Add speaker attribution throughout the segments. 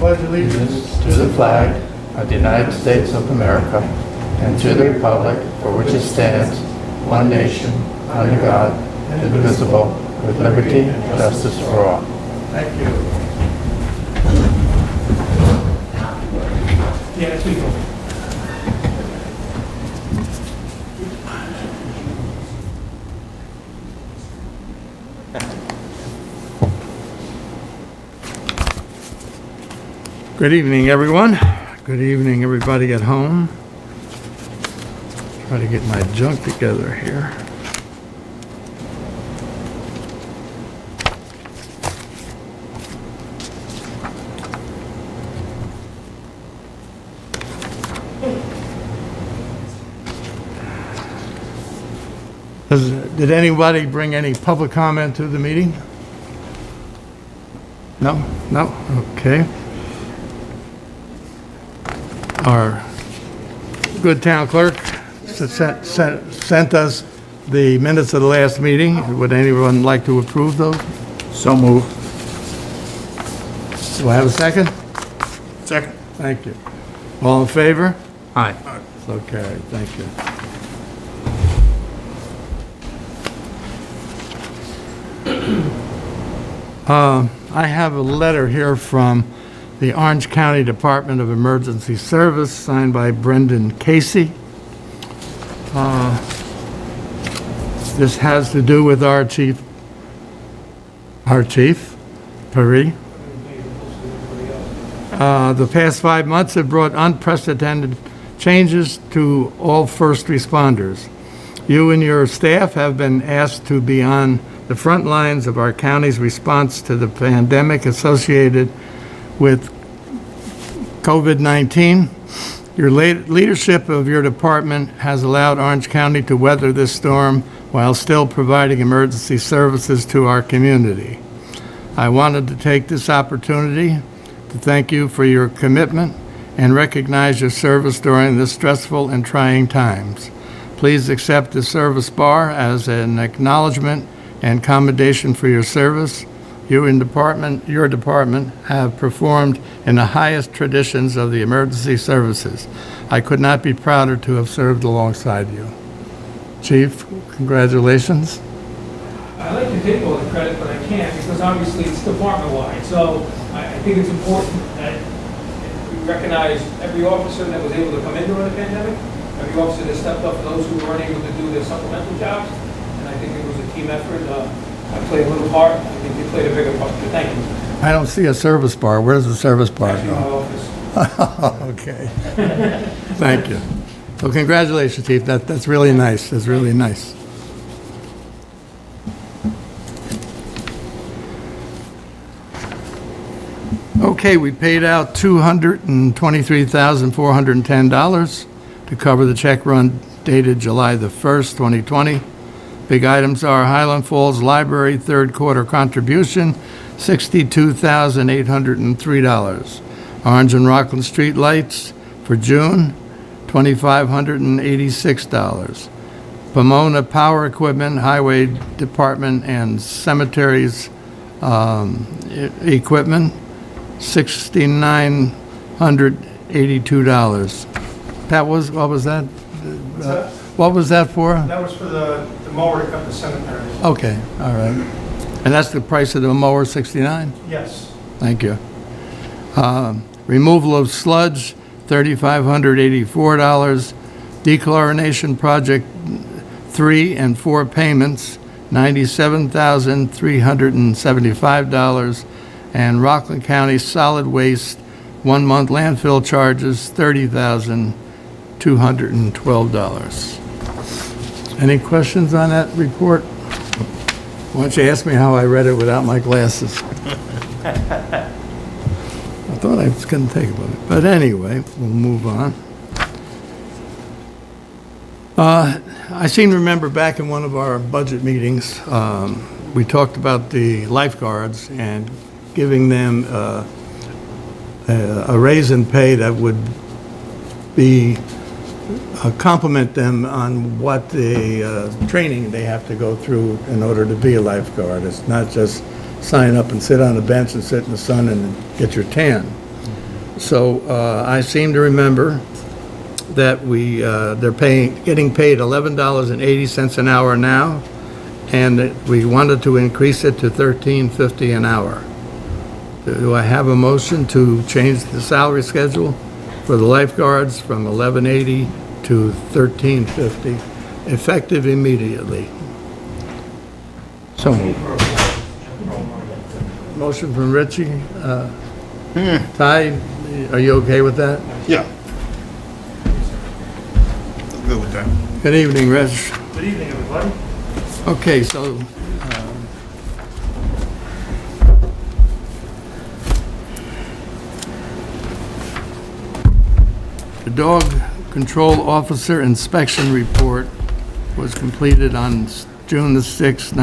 Speaker 1: pledge allegiance to the flag of the United States of America and to the republic for which it stands, one nation, under God, indivisible, with liberty and justice for all. Thank you. Yeah, let's go. Good evening, everyone. Good evening, everybody at home. Try to get my junk together here. Did anybody bring any public comment to the meeting? No? No? Okay. Our good town clerk sent us the minutes of the last meeting. Would anyone like to approve those? So moved. Do I have a second? Second. Thank you. All in favor? Aye. So carried. Thank you. I have a letter here from the Orange County Department of Emergency Service, signed by Brendan Casey. This has to do with our chief, Perry. The past 5 months have brought unprecedented changes to all first responders. You and your staff have been asked to be on the front lines of our county's response to the pandemic associated with COVID-19. Your leadership of your department has allowed Orange County to weather this storm while still providing emergency services to our community. I wanted to take this opportunity to thank you for your commitment and recognize your service during this stressful and trying times. Please accept the service bar as an acknowledgement and commendation for your service. You and your department have performed in the highest traditions of the emergency services. I could not be prouder to have served alongside you. Chief, congratulations.
Speaker 2: I like to take all the credit, but I can't because obviously it's department-wide. So I think it's important that we recognize every officer that was able to come in during the pandemic, every officer that stepped up for those who weren't able to do their supplemental jobs. And I think it was a team effort. I played a little part. I think you played a bigger part. So thank you.
Speaker 1: I don't see a service bar. Where does the service bar
Speaker 2: Actually, my
Speaker 1: go?
Speaker 2: office.
Speaker 1: Okay. Thank you. Well, congratulations, Chief. That's really nice. That's really nice. Okay, we paid out $223,410 to cover the check run dated July the 1st, 2020. Big items are Highland Falls Library third quarter contribution, $62,803. Orange and Rockland Street lights for June, $2,586. Pomona Power Equipment, Highway Department and Cemeteries equipment, $6,982. Pat, what was that? What was that for?
Speaker 3: That was for the mower to cut the cemeteries.
Speaker 1: Okay, all right. And that's the price of the mower, $69?
Speaker 3: Yes.
Speaker 1: Thank you. Removal of sludge, $3,584. Dechlorination project 3 and 4 payments, $97,375. And Rockland County solid waste 1 month landfill charges, $30,212. Any questions on that report? Why don't you ask me how I read it without my glasses? I thought I was going to take a look. But anyway, we'll move on. I seem to remember back in one of our budget meetings, we talked about the lifeguards and giving them a raise in pay that would be compliment them on what the training they have to go through in order to be a lifeguard. It's not just sign up and sit on a bench and sit in the sun and get your tan. So I seem to remember that they're getting paid $11.80 an hour now, and that we wanted to increase it to $13.50 an hour. Do I have a motion to change the salary schedule for the lifeguards from $11.80 to $13.50, effective immediately? So moved. Motion from Richie. Ty, are you okay with that?
Speaker 4: Yeah. I'm good with that.
Speaker 1: Good evening, Rich.
Speaker 3: Good evening, everybody.
Speaker 1: Okay, so the dog control officer inspection report was completed on June the 6th,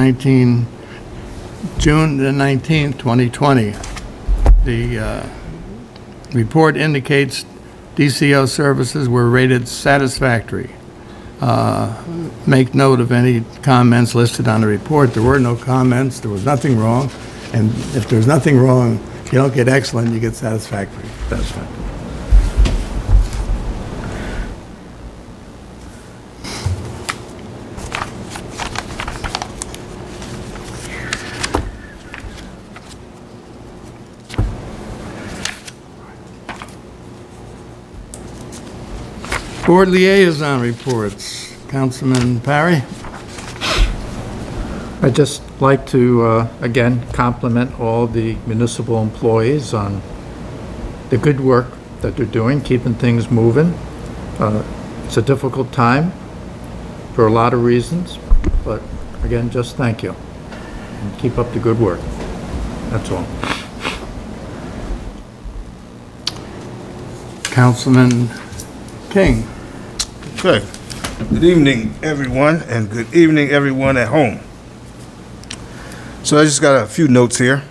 Speaker 1: 2020. The report indicates DCO services were rated satisfactory. Make note of any comments listed on the report. There were no comments. There was nothing wrong. And if there's nothing wrong, you don't get excellent, you get satisfactory. That's fine. Board liaison reports. Councilman Parry?
Speaker 5: I'd just like to, again, compliment all the municipal employees on the good work that they're doing, keeping things moving. It's a difficult time for a lot of reasons, but again, just thank you. And keep up the good work. That's all.
Speaker 1: Councilman King?
Speaker 4: Okay. Good evening, everyone, and good evening, everyone at home. So I just got a few notes here.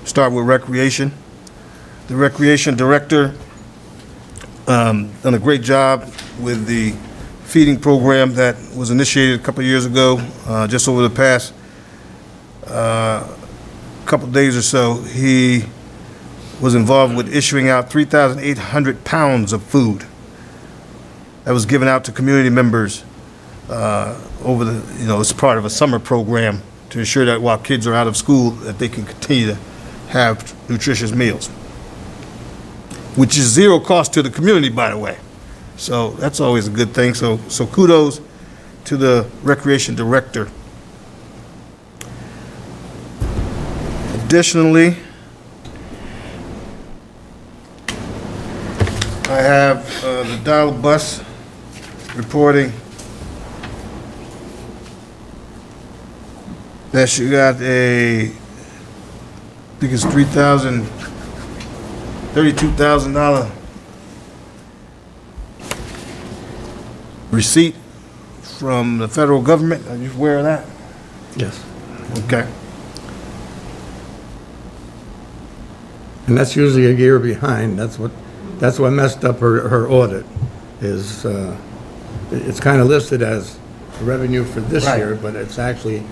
Speaker 4: Start with recreation. The recreation director done a great job with the feeding program that was initiated a couple of years ago. Just over the past couple of days or so, he was involved with issuing out 3,800 pounds of food that was given out to community members over the, it's part of a summer program to ensure that while kids are out of school, that they can continue to have nutritious meals, which is zero cost to the community, by the way. So that's always a good thing. So kudos to the recreation director. Additionally, I have the Dollar Bus reporting that she got I think it's $32,000 receipt from the federal government. Are you aware of that?
Speaker 1: Yes.
Speaker 4: Okay.
Speaker 1: And that's usually a year behind. That's what messed up her audit, is it's kind of listed as revenue for this
Speaker 4: Right.
Speaker 1: year, but it's actually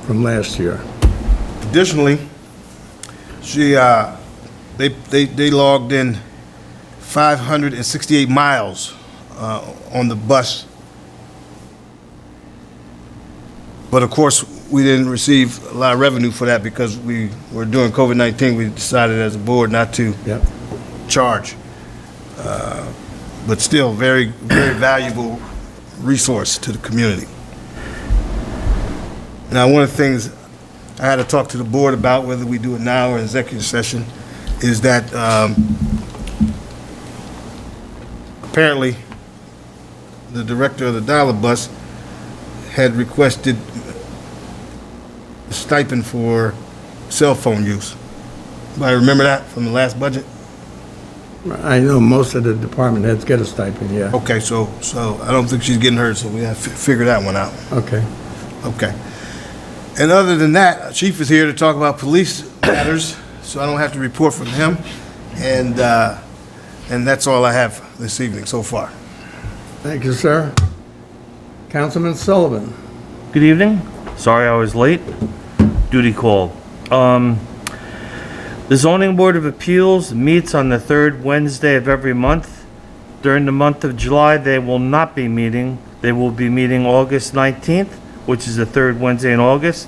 Speaker 1: from last year.
Speaker 4: Additionally, they logged in 568 miles on the bus. But of course, we didn't receive a lot of revenue for that because we were doing COVID-19. We decided as a board not to
Speaker 1: Yep.
Speaker 4: charge. But still, very, very valuable resource to the community. Now, one of the things I had to talk to the board about, whether we do it now or executive session, is that apparently the director of the Dollar Bus had requested a stipend for cell phone use. Anybody remember that from the last budget?
Speaker 1: I know most of the department heads get a stipend, yeah.
Speaker 4: Okay, so I don't think she's getting hers, so we have to figure that one out.
Speaker 1: Okay.
Speaker 4: Okay. And other than that, Chief is here to talk about police matters, so I don't have to report from him. And that's all I have this evening so far.
Speaker 1: Thank you, sir. Councilman Sullivan?
Speaker 6: Good evening. Sorry I was late. Duty call. The Zoning Board of Appeals meets on the third Wednesday of every month. During the month of July, they will not be meeting. They will be meeting August 19th, which is the third Wednesday in August.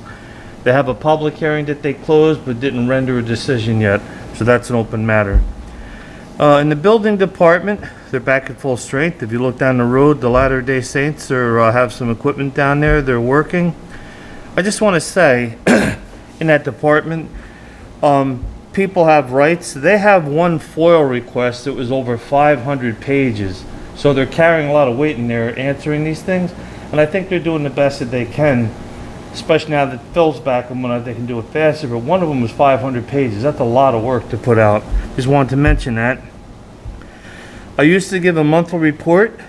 Speaker 6: They have a public hearing that they closed but didn't render a decision yet, so that's an open matter. In the building department, they're back at full strength. If you look down the road, the Latter-day Saints have some equipment down there. They're working. I just want to say, in that department, people have rights. They have one FOIL request that was over 500 pages. So they're carrying a lot of weight in there answering these things. And I think they're doing the best that they can, especially now that Phil's back and when they can do it faster. But one of them was 500 pages. That's a lot of work to put out. Just wanted to mention that. I used to give a monthly report.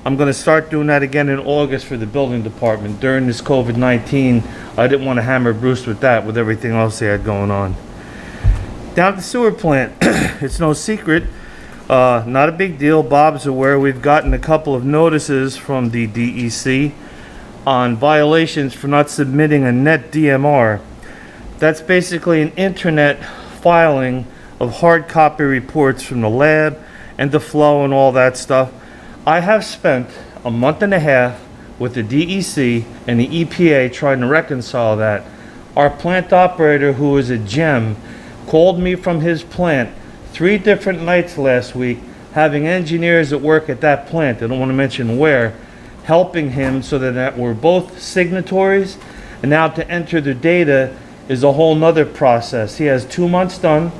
Speaker 6: I'm going to start doing that again in August for the building department. During this COVID-19, I didn't want to hammer Bruce with that, with everything else they had going on. Down at the sewer plant, it's no secret, not a big deal. Bob's aware we've gotten a couple of notices from the DEC on violations for not submitting a net DMR. That's basically an internet filing of hard copy reports from the lab and the flow and all that stuff. I have spent a month and a half with the DEC and the EPA trying to reconcile that. Our plant operator, who is a gem, called me from his plant 3 different nights last week, having engineers that work at that plant, I don't want to mention where, helping him so that we're both signatories. And now to enter the data is a whole nother process. He has 2 months done,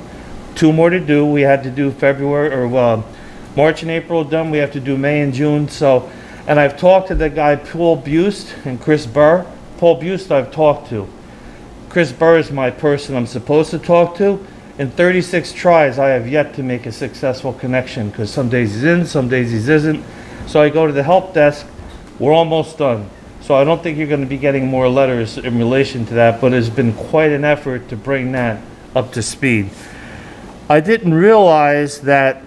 Speaker 6: 2 more to do. We had to do March and April done. We have to do May and June. So, and I've talked to the guy Paul Bust and Chris Burr. Paul Bust I've talked to. Chris Burr is my person I'm supposed to talk to. In 36 tries, I have yet to make a successful connection because some days he's in, some days he isn't. So I go to the help desk. We're almost done. So I don't think you're going to be getting more letters in relation to that, but it's been quite an effort to bring that up to speed. I didn't realize that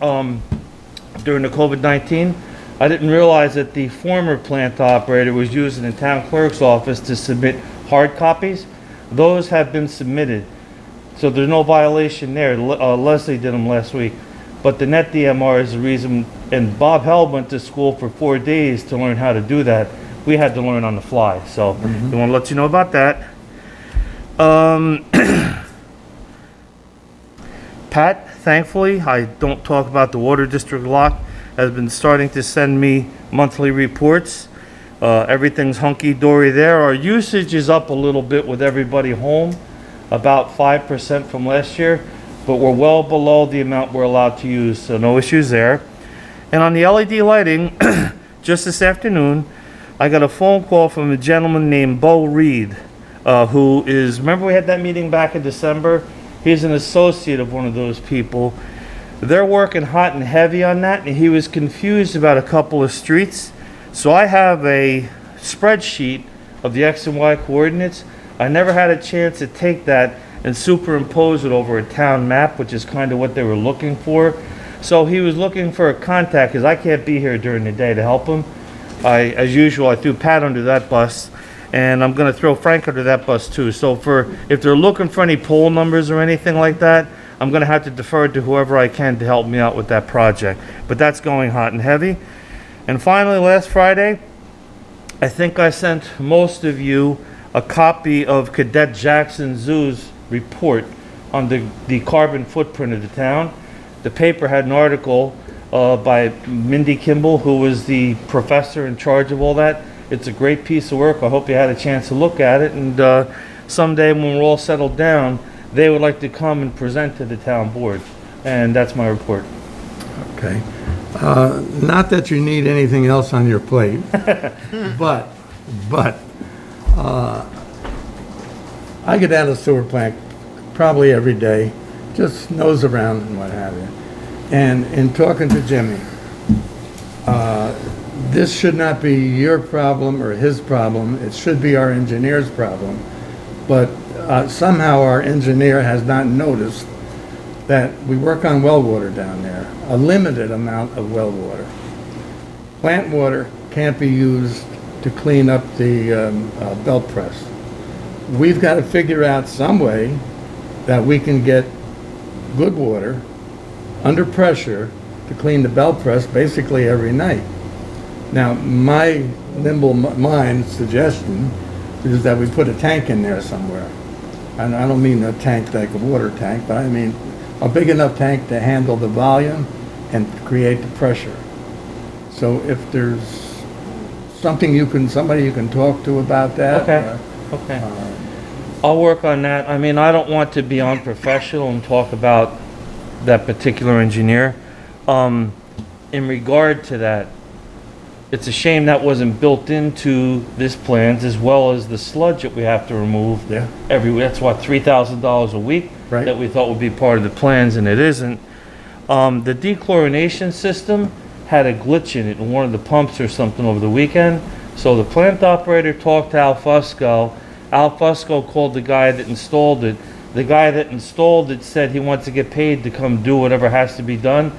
Speaker 6: during the COVID-19, I didn't realize that the former plant operator was using the town clerk's office to submit hard copies. Those have been submitted. So there's no violation there. Leslie did them last week. But the net DMR is the reason, and Bob Held went to school for 4 days to learn how to do that. We had to learn on the fly. So I want to let you know about that. Pat, thankfully, I don't talk about the water district lock, has been starting to send me monthly reports. Everything's hunky-dory there. Our usage is up a little bit with everybody home, about 5% from last year, but we're well below the amount we're allowed to use, so no issues there. And on the LED lighting, just this afternoon, I got a phone call from a gentleman named Bo Reed, who is, remember we had that meeting back in December? He's an associate of one of those people. They're working hot and heavy on that, and he was confused about a couple of streets. So I have a spreadsheet of the X and Y coordinates. I never had a chance to take that and superimpose it over a town map, which is kind of what they were looking for. So he was looking for a contact, because I can't be here during the day to help him. As usual, I threw Pat under that bus, and I'm going to throw Frank under that bus too. So if they're looking for any poll numbers or anything like that, I'm going to have to defer to whoever I can to help me out with that project. But that's going hot and heavy. And finally, last Friday, I think I sent most of you a copy of Cadet Jackson Zoo's report on the carbon footprint of the town. The paper had an article by Mindy Kimball, who was the professor in charge of all that. It's a great piece of work. I hope you had a chance to look at it. And someday when we're all settled down, they would like to come and present to the town board. And that's my report.
Speaker 1: Okay. Not that you need anything else on your plate, but I get down to the sewer plant probably every day, just nose around and what have you. And in talking to Jimmy, this should not be your problem or his problem. It should be our engineer's problem. But somehow our engineer has not noticed that we work on well water down there, a limited amount of well water. Plant water can't be used to clean up the belt press. We've got to figure out some way that we can get good water under pressure to clean the belt press basically every night. Now, my nimble mind suggestion is that we put a tank in there somewhere. And I don't mean a tank like a water tank, but I mean a big enough tank to handle the volume and create the pressure. So if there's somebody you can talk to about that.
Speaker 6: Okay. Okay. I'll work on that. I mean, I don't want to be unprofessional and talk about that particular engineer. In regard to that, it's a shame that wasn't built into this plans, as well as the sludge that we have to remove
Speaker 1: Yeah.
Speaker 6: that's what, $3,000 a week?
Speaker 1: Right.
Speaker 6: That we thought would be part of the plans, and it isn't. The dechlorination system had a glitch in it in one of the pumps or something over the weekend. So the plant operator talked to Al Fusco. Al Fusco called the guy that installed it. The guy that installed it said he wants to get paid to come do whatever has to be done.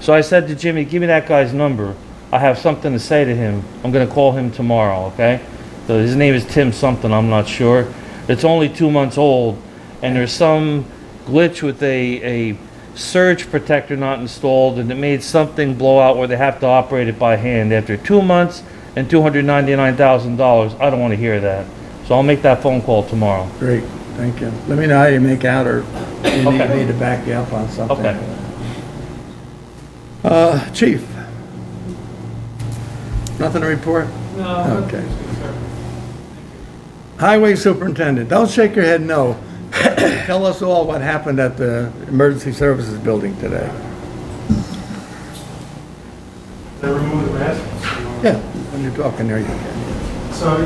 Speaker 6: So I said to Jimmy, give me that guy's number. I have something to say to him. I'm going to call him tomorrow, okay? So his name is Tim something, I'm not sure. It's only 2 months old, and there's some glitch with a surge protector not installed, and it made something blow out where they have to operate it by hand. After 2 months and $299,000, I don't want to hear that. So I'll make that phone call tomorrow.
Speaker 1: Great, thank you. Let me know how you make out, or you need
Speaker 6: Okay.
Speaker 1: me to back you up on something.
Speaker 6: Okay.
Speaker 1: Chief? Nothing to report?
Speaker 2: No.
Speaker 1: Okay. Highway Superintendent, don't shake your head no. Tell us all what happened at the Emergency Services Building today.
Speaker 3: They removed the mask.
Speaker 1: Yeah, when you're talking there, you can.
Speaker 3: So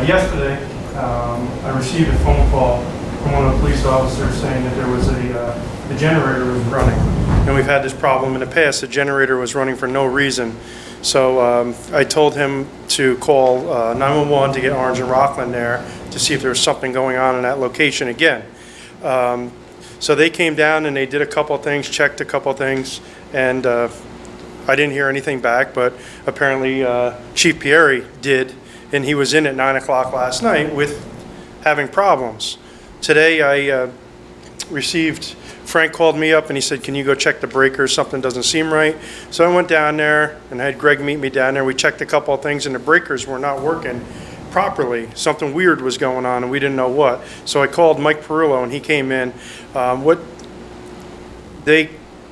Speaker 3: yesterday, I received a phone call from one of the police officers saying that there was the generator was running. And we've had this problem in the past. The generator was running for no reason. So I told him to call 911 to get Orange and Rockland there to see if there was something going on in that location again. So they came down and they did a couple of things, checked a couple of things, and I didn't hear anything back, but apparently Chief Pieri did, and he was in at 9 o'clock last night with having problems. Today I received, Frank called me up and he said, can you go check the breakers? Something doesn't seem right. So I went down there and had Greg meet me down there. We checked a couple of things and the breakers were not working properly. Something weird was going on and we didn't know what. So I called Mike Perillo and he came in. What they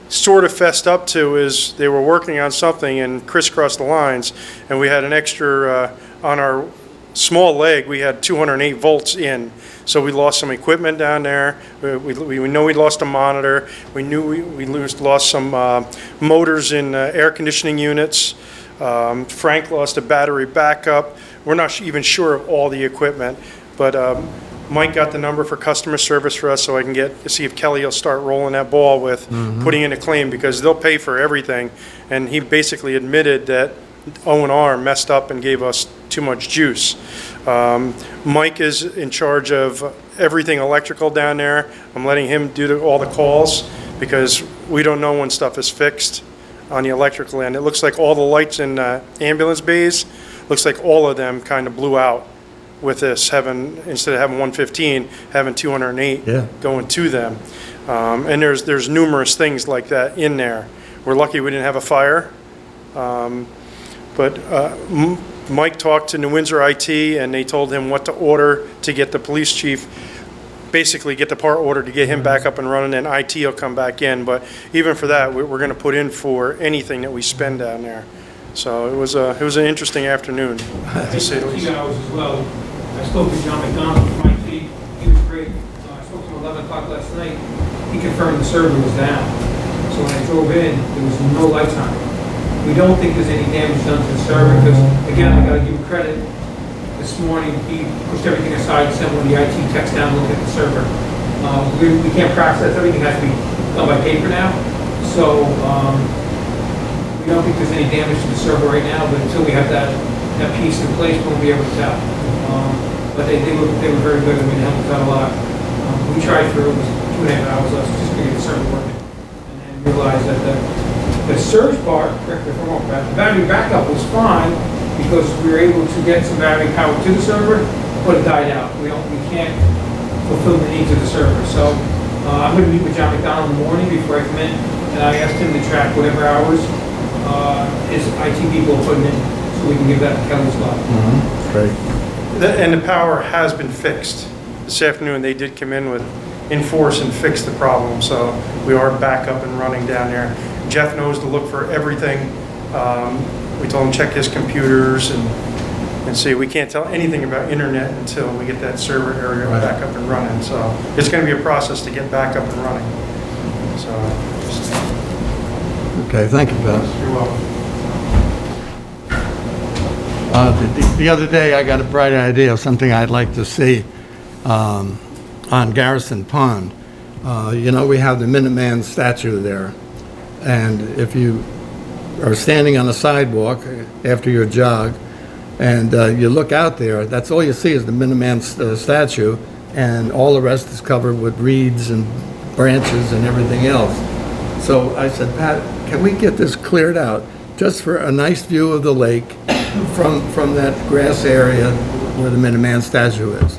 Speaker 3: sort of fessed up to is they were working on something and crisscrossed the lines, and we had an extra on our small leg, we had 208 volts in. So we lost some equipment down there. We know we lost a monitor. We knew we lost some motors in air conditioning units. Frank lost a battery backup. We're not even sure of all the equipment, but Mike got the number for customer service for us so I can see if Kelly will start rolling that ball with putting in a claim, because they'll pay for everything. And he basically admitted that O&R messed up and gave us too much juice. Mike is in charge of everything electrical down there. I'm letting him do all the calls because we don't know when stuff is fixed on the electrical end. It looks like all the lights in ambulance bays, looks like all of them kind of blew out with this, instead of having 115, having 208
Speaker 1: Yeah.
Speaker 3: going to them. And there's numerous things like that in there. We're lucky we didn't have a fire. But Mike talked to New Windsor IT, and they told him what to order to get the police chief, basically get the part order to get him back up and running, and IT will come back in. But even for that, we're going to put in for anything that we spend down there. So it was an interesting afternoon, to say the least.
Speaker 2: 2 hours as well. I spoke to John McDonald from IT. He was great. I spoke to him 11 o'clock last night. He confirmed the server was down. So when I drove in, there was no lights on it. We don't think there's any damage done to the server because, again, I gotta give him credit. This morning, he pushed everything aside and sent one of the IT techs down to look at the server. We can't process, everything has to be done by paper now. So, we don't think there's any damage to the server right now, but until we have that piece in place, we'll be able to tell. But they were very good. I mean, they helped us out a lot. We tried for, it was 2.5 hours left just to get the server working. And then realized that the surge part, correct me if I'm wrong, the battery backup was fine because we were able to get some battery power to the server, but it died out. We can't fulfill the needs of the server. So I'm going to meet with John McDonald in the morning before I come in, and I asked him to track whatever hours his IT people are putting in, so we can give that to Kelly as well.
Speaker 1: Great.
Speaker 3: And the power has been fixed. This afternoon, they did come in with enforce and fix the problem, so we are back up and running down there. Jeff knows to look for everything. We told him check his computers and see. We can't tell anything about internet until we get that server area back up and running. So it's going to be a process to get back up and running. So just,
Speaker 1: Okay, thank you, Pat.
Speaker 3: you're welcome.
Speaker 1: The other day, I got a bright idea of something I'd like to see on Garrison Pond. You know, we have the Minuteman statue there, and if you are standing on a sidewalk after your jog, and you look out there, that's all you see is the Minuteman statue, and all the rest is covered with reeds and branches and everything else. So I said, Pat, can we get this cleared out, just for a nice view of the lake from that grass area where the Minuteman statue is?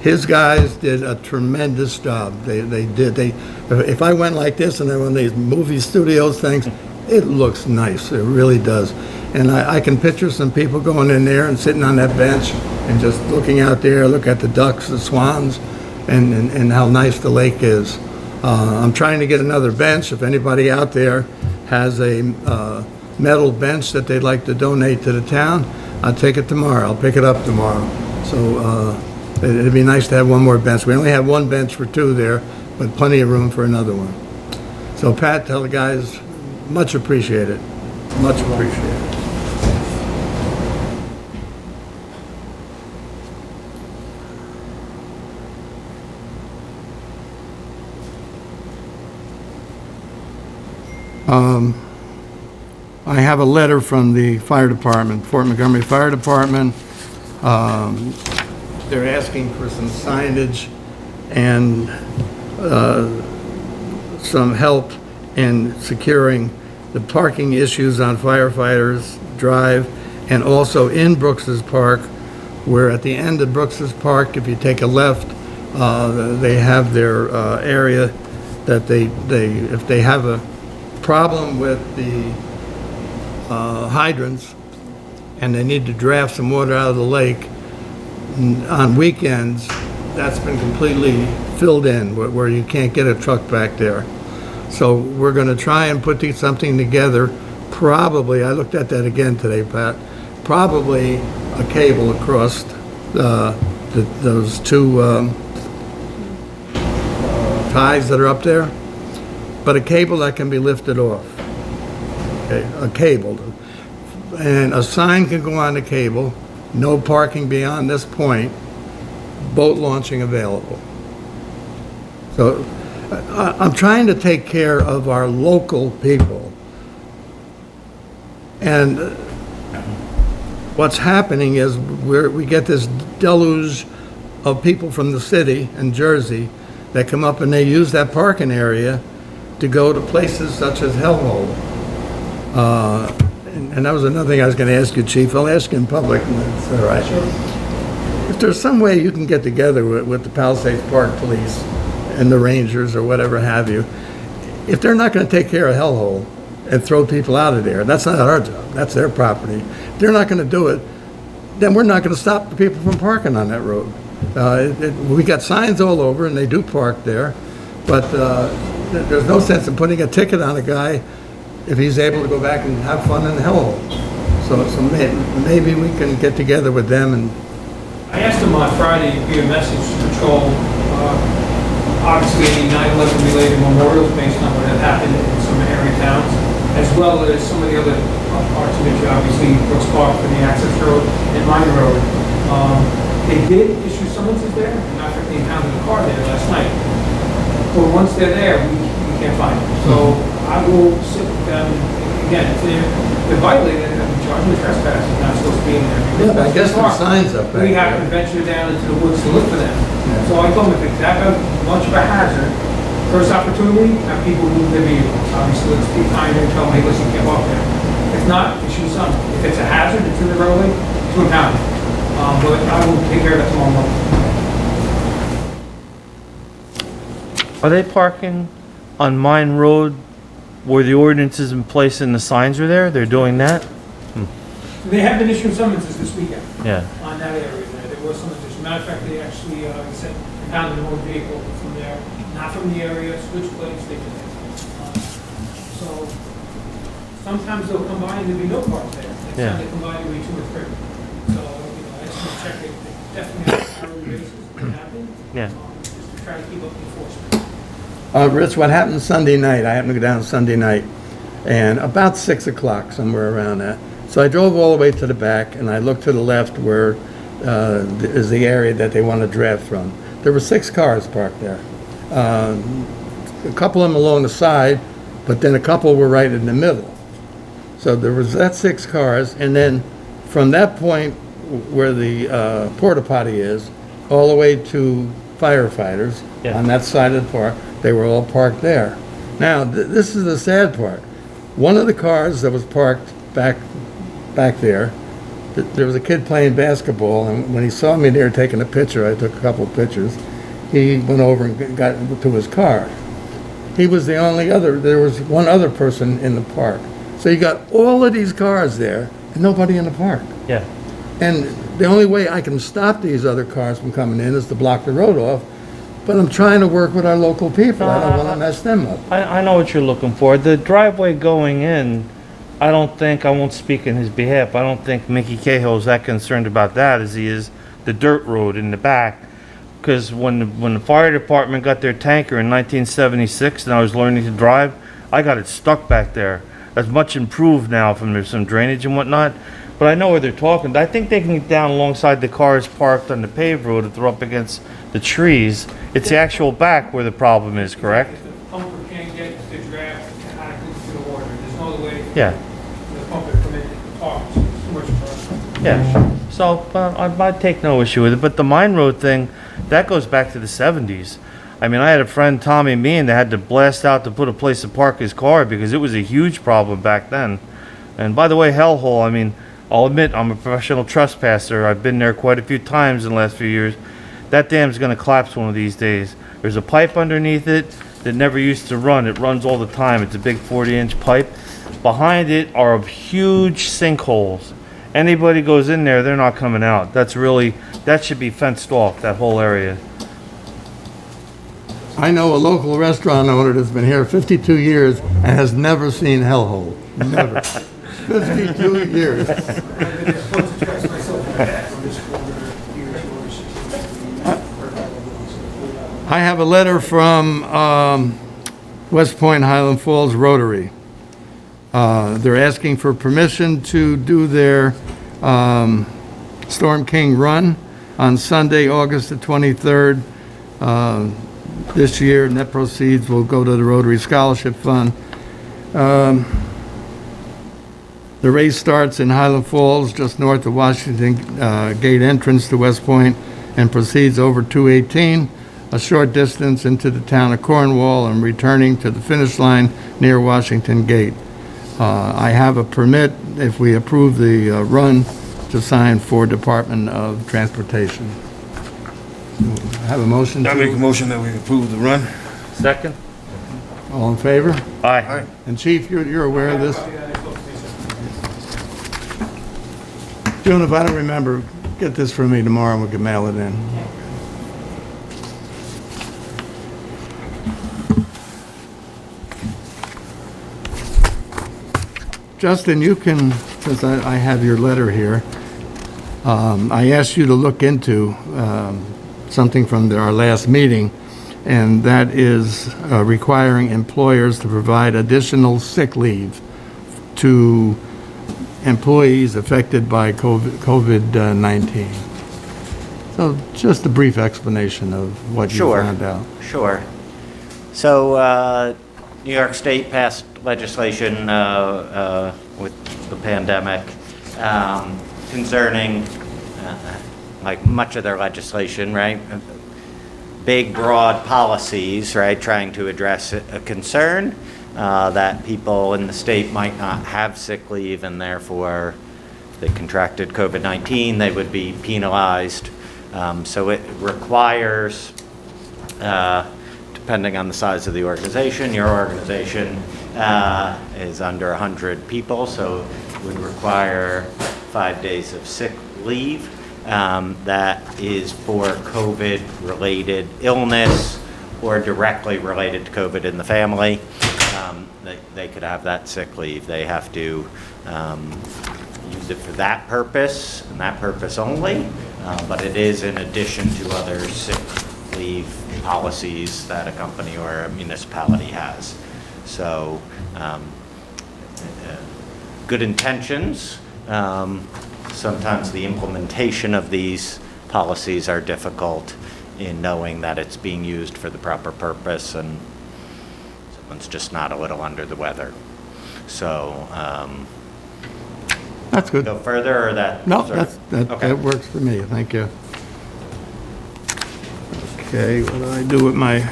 Speaker 1: His guys did a tremendous job. If I went like this and then one of these movie studios things, it looks nice. It really does. And I can picture some people going in there and sitting on that bench and just looking out there, look at the ducks, the swans, and how nice the lake is. I'm trying to get another bench. If anybody out there has a metal bench that they'd like to donate to the town, I'll take it tomorrow. I'll pick it up tomorrow. So it'd be nice to have one more bench. We only have one bench for two there, but plenty of room for another one. So Pat, tell the guys, much appreciated. Much appreciated. I have a letter from the fire department, Fort Montgomery Fire Department. They're asking for some signage and some help in securing the parking issues on Firefighters Drive and also in Brooks's Park, where at the end of Brooks's Park, if you take a left, they have their area that if they have a problem with the hydrants and they need to draft some water out of the lake on weekends, that's been completely filled in where you can't get a truck back there. So we're going to try and put something together. Probably, I looked at that again today, Pat, probably a cable across those two ties that are up there, but a cable that can be lifted off. Okay, a cable. And a sign can go on the cable, no parking beyond this point, boat launching available. So I'm trying to take care of our local people. And what's happening is we get this deluge of people from the city and Jersey that come up and they use that parking area to go to places such as Hellhole. And that was another thing I was going to ask you, Chief. I'll ask you in public, and that's all right. Sure. If there's some way you can get together with the Palisades Park Police and the Rangers or whatever have you, if they're not going to take care of Hellhole and throw people out of there, that's not our job. That's their property. If they're not going to do it, then we're not going to stop the people from parking on that road. We got signs all over, and they do park there, but there's no sense in putting a ticket on a guy if he's able to go back and have fun in the hellhole. So maybe we can get together with them and...
Speaker 2: I asked them on Friday to be a message to patrol, obviously any 9/11 related memorials based on what had happened in some area towns, as well as some of the other parts of it, obviously Brooks Park for the access road and Minor Road. They did issue summonses there, and I think they impounded the car there last night. But once they're there, we can't find them. So I will sit with them, again, if they're violating it, I'm charging with trespass, you're not supposed to be in there.
Speaker 1: Yeah, but I guess there's signs up there.
Speaker 2: We have to venture down into the woods to look for them. So I told them if it's that much of a hazard, first opportunity, have people move their vehicles. Obviously, let's be kind and tell them, hey, listen, get off there. If not, issue some. If it's a hazard, it's in the roadway, to impound it. But I will take care of that tomorrow morning.
Speaker 6: Are they parking on Mine Road where the ordinance is in place and the signs are there? They're doing that?
Speaker 2: They have been issuing summonses this weekend
Speaker 6: Yeah.
Speaker 2: on that area there. There was summonses. As a matter of fact, they actually said impounded a motor vehicle from there, not from the area, switch plates, they did that. So sometimes they'll come by and there'll be no cars there. Next
Speaker 6: Yeah.
Speaker 2: time they come by, there'll be 2 or 3. So, I just want to check it. They definitely have an hourly basis when it happens.
Speaker 6: Yeah.
Speaker 2: Just to try to keep up the enforcement.
Speaker 1: Rich, what happened Sunday night, I happened to go down Sunday night, and about 6 o'clock, somewhere around that. So I drove all the way to the back, and I looked to the left where is the area that they want to draft from. There were 6 cars parked there. A couple of them along the side, but then a couple were right in the middle. So there was that 6 cars, and then from that point where the porta potty is, all the way to firefighters
Speaker 6: Yeah.
Speaker 1: on that side of the park, they were all parked there. Now, this is the sad part. One of the cars that was parked back there, there was a kid playing basketball, and when he saw me there taking a picture, I took a couple of pictures, he went over and got to his car. He was the only other, there was one other person in the park. So you got all of these cars there, and nobody in the park.
Speaker 6: Yeah.
Speaker 1: And the only way I can stop these other cars from coming in is to block the road off, but I'm trying to work with our local people, I don't want to mess them up.
Speaker 6: I know what you're looking for. The driveway going in, I won't speak in his behalf, I don't think Mickey Cahill's that concerned about that as he is the dirt road in the back. Because when the fire department got their tanker in 1976 and I was learning to drive, I got it stuck back there. That's much improved now from there's some drainage and whatnot. But I know where they're talking. I think they can get down alongside the cars parked on the paved road if they're up against the trees. It's the actual back where the problem is, correct?
Speaker 2: If the pumper can't get the draft adequately to the water, there's no other way
Speaker 6: Yeah.
Speaker 2: for the pumper to come in and park. It's too much for us.
Speaker 6: Yeah, so I take no issue with it, but the Mine Road thing, that goes back to the 70s. I mean, I had a friend, Tommy Meehan, that had to blast out to put a place to park his car because it was a huge problem back then. And by the way, hellhole, I mean, I'll admit I'm a professional trespasser. I've been there quite a few times in the last few years. That dam's gonna collapse one of these days. There's a pipe underneath it that never used to run. It runs all the time. It's a big 40-inch pipe. Behind it are huge sinkholes. Anybody goes in there, they're not coming out. That should be fenced off, that whole area.
Speaker 1: I know a local restaurant owner that's been here 52 years and has never seen hellhole. Never. 52 years. I have a letter from West Point Highland Falls Rotary. They're asking for permission to do their Storm King Run on Sunday, August the 23rd. This year, net proceeds will go to the Rotary Scholarship Fund. The race starts in Highland Falls, just north of Washington Gate entrance to West Point, and proceeds over 218, a short distance into the town of Cornwall, and returning to the finish line near Washington Gate. I have a permit, if we approve the run, to sign for Department of Transportation. I have a motion
Speaker 4: I make a
Speaker 1: to,
Speaker 4: motion that we approve the run.
Speaker 6: Second?
Speaker 1: all in favor?
Speaker 6: Aye.
Speaker 1: And Chief, you're aware of this? June, if I don't remember, get this for me tomorrow and we can mail it in. Justin, you can, since I have your letter here, I asked you to look into something from our last meeting, and that is requiring employers to provide additional sick leave to employees affected by COVID-19. So just a brief explanation of what you
Speaker 7: Sure.
Speaker 1: found out.
Speaker 7: Sure. So, New York State passed legislation with the pandemic concerning, like much of their legislation, right? Big, broad policies, right, trying to address a concern that people in the state might not have sick leave, and therefore, if they contracted COVID-19, they would be penalized. So it requires depending on the size of the organization. Your organization is under 100 people, so would require 5 days of sick leave. That is for COVID-related illness or directly related to COVID in the family. They could have that sick leave. They have to use it for that purpose and that purpose only, but it is in addition to other sick leave policies that a company or a municipality has. So, good intentions. Sometimes the implementation of these policies are difficult in knowing that it's being used for the proper purpose and someone's just not a little under the weather. So,
Speaker 1: That's good.
Speaker 7: go further or that?
Speaker 1: No,
Speaker 7: sort of-
Speaker 1: that
Speaker 7: Okay.
Speaker 1: works for me, thank you. Okay, what do I do with my?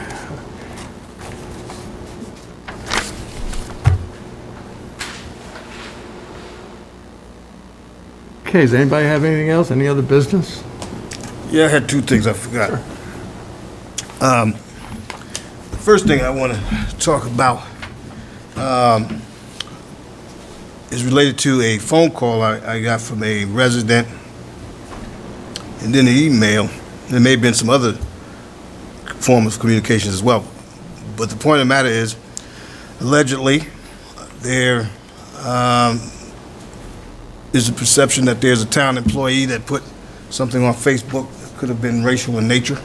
Speaker 1: Okay, does anybody have anything else? Any other business?
Speaker 4: Yeah, I had two things I forgot. The first thing I want to talk about is related to a phone call I got from a resident, and then an email. There may have been some other form of communications as well. But the point of the matter is, allegedly, there is a perception that there's a town employee that put something on Facebook that could have been racial in nature.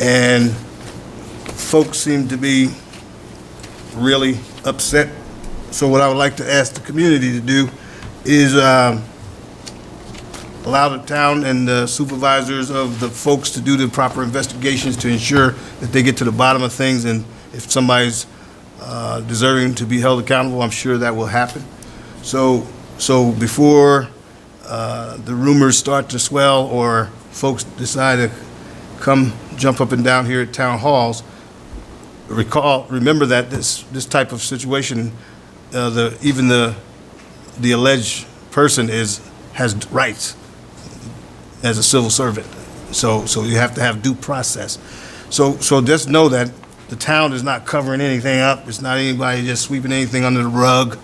Speaker 4: And folks seem to be really upset. So what I would like to ask the community to do is allow the town and the supervisors of the folks to do the proper investigations to ensure that they get to the bottom of things. And if somebody's deserving to be held accountable, I'm sure that will happen. So before the rumors start to swell or folks decide to come jump up and down here at town halls, remember that this type of situation, even the alleged person has rights as a civil servant. So you have to have due process. So just know that the town is not covering anything up. It's not anybody just sweeping anything under the rug.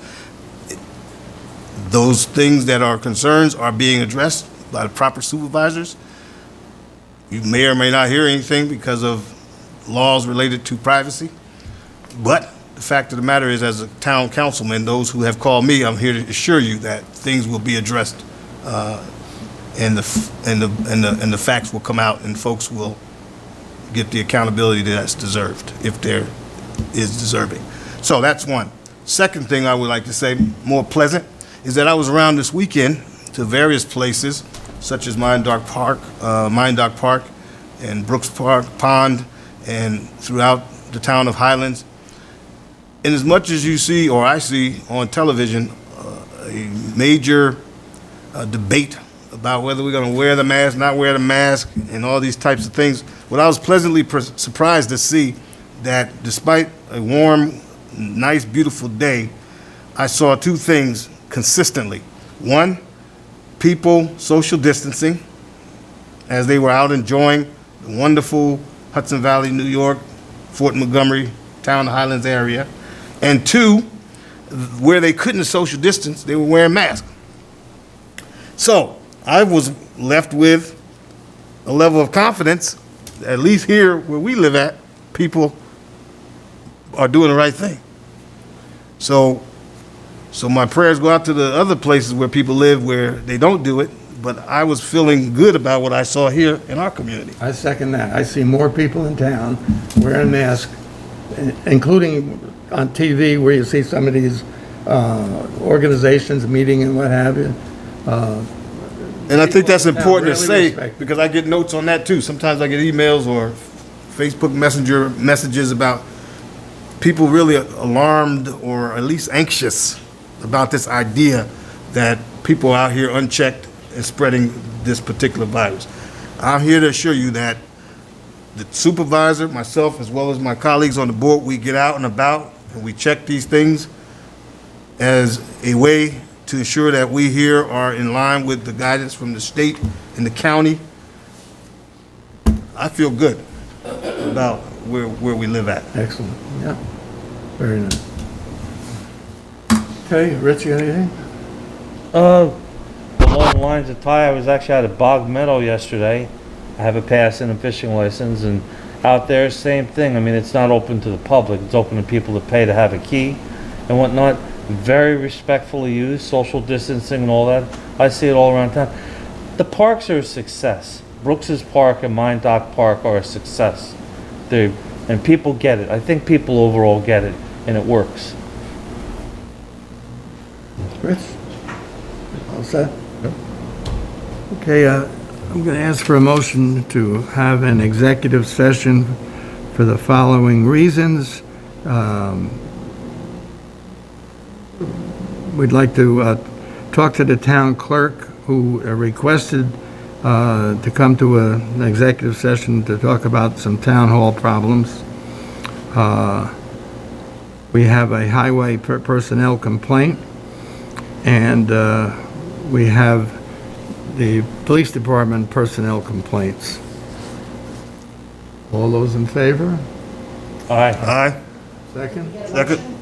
Speaker 4: Those things that are concerns are being addressed by the proper supervisors. You may or may not hear anything because of laws related to privacy. But the fact of the matter is, as a town councilman, those who have called me, I'm here to assure you that things will be addressed, and the facts will come out, and folks will get the accountability that's deserved, if there is deserving. So that's one. Second thing I would like to say, more pleasant, is that I was around this weekend to various places, such as Dog Park, and Brooks Park Pond, and throughout the town of Highlands. And as much as you see, or I see on television, a major debate about whether we're going to wear the mask, not wear the mask, and all these types of things, what I was pleasantly surprised to see that despite a warm, nice, beautiful day, I saw two things consistently. One, people social distancing as they were out enjoying the wonderful Hudson Valley, New York, Fort Montgomery, town of Highlands area. And two, where they couldn't social distance, they were wearing masks. So I was left with a level of confidence, at least here where we live at, people are doing the right thing. So my prayers go out to the other places where people live where they don't do it, but I was feeling good about what I saw here in our community.
Speaker 1: I second that. I see more people in town wearing masks, including on TV where you see some of these organizations meeting and what have you.
Speaker 4: And I think that's important to
Speaker 1: Really
Speaker 4: say,
Speaker 1: respect it.
Speaker 4: because I get notes on that too. Sometimes I get emails or Facebook Messenger messages about people really alarmed or at least anxious about this idea that people are out here unchecked and spreading this particular virus. I'm here to assure you that the supervisor, myself, as well as my colleagues on the board, we get out and about and we check these things as a way to ensure that we here are in line with the guidance from the state and the county. I feel good about where we live at.
Speaker 1: Excellent, yeah. Very nice. Okay, Rich, you got anything?
Speaker 6: Along the lines of Ty, I was actually out at Bog Meadow yesterday. I have a pass and a fishing license, and out there, same thing. I mean, it's not open to the public. It's open to people to pay to have a key and whatnot. Very respectfully used, social distancing and all that. I see it all around town. The parks are a success. Brooks's Park and Mine Dock Park are a success. And people get it. I think people overall get it, and it works.
Speaker 1: Rich? All set? Okay, I'm going to ask for a motion to have an executive session for the following reasons. We'd like to talk to the town clerk who requested to come to an executive session to talk about some town hall problems. We have a highway personnel complaint, and we have the police department personnel complaints. All those in favor?
Speaker 6: Aye.
Speaker 4: Aye.
Speaker 1: Second?
Speaker 4: Second?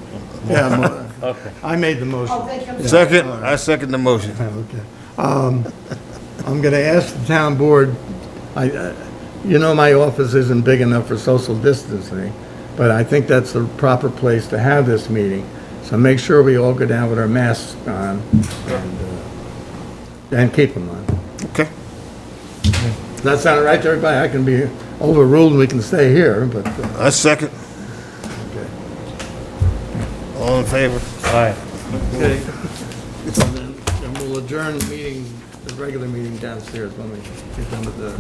Speaker 1: Yeah,
Speaker 6: Okay.
Speaker 1: I made the motion.
Speaker 4: Second? I second the motion.
Speaker 1: Okay. I'm going to ask the town board, you know my office isn't big enough for social distancing, but I think that's the proper place to have this meeting. So make sure we all go down with our masks on and keep them on.
Speaker 4: Okay.
Speaker 1: Does that sound all right to everybody? I can be overruled and we can stay here, but,
Speaker 4: I second.
Speaker 1: okay.
Speaker 4: All in favor?
Speaker 6: Aye.
Speaker 1: Okay. And we'll adjourn the meeting, the regular meeting downstairs when we get done with the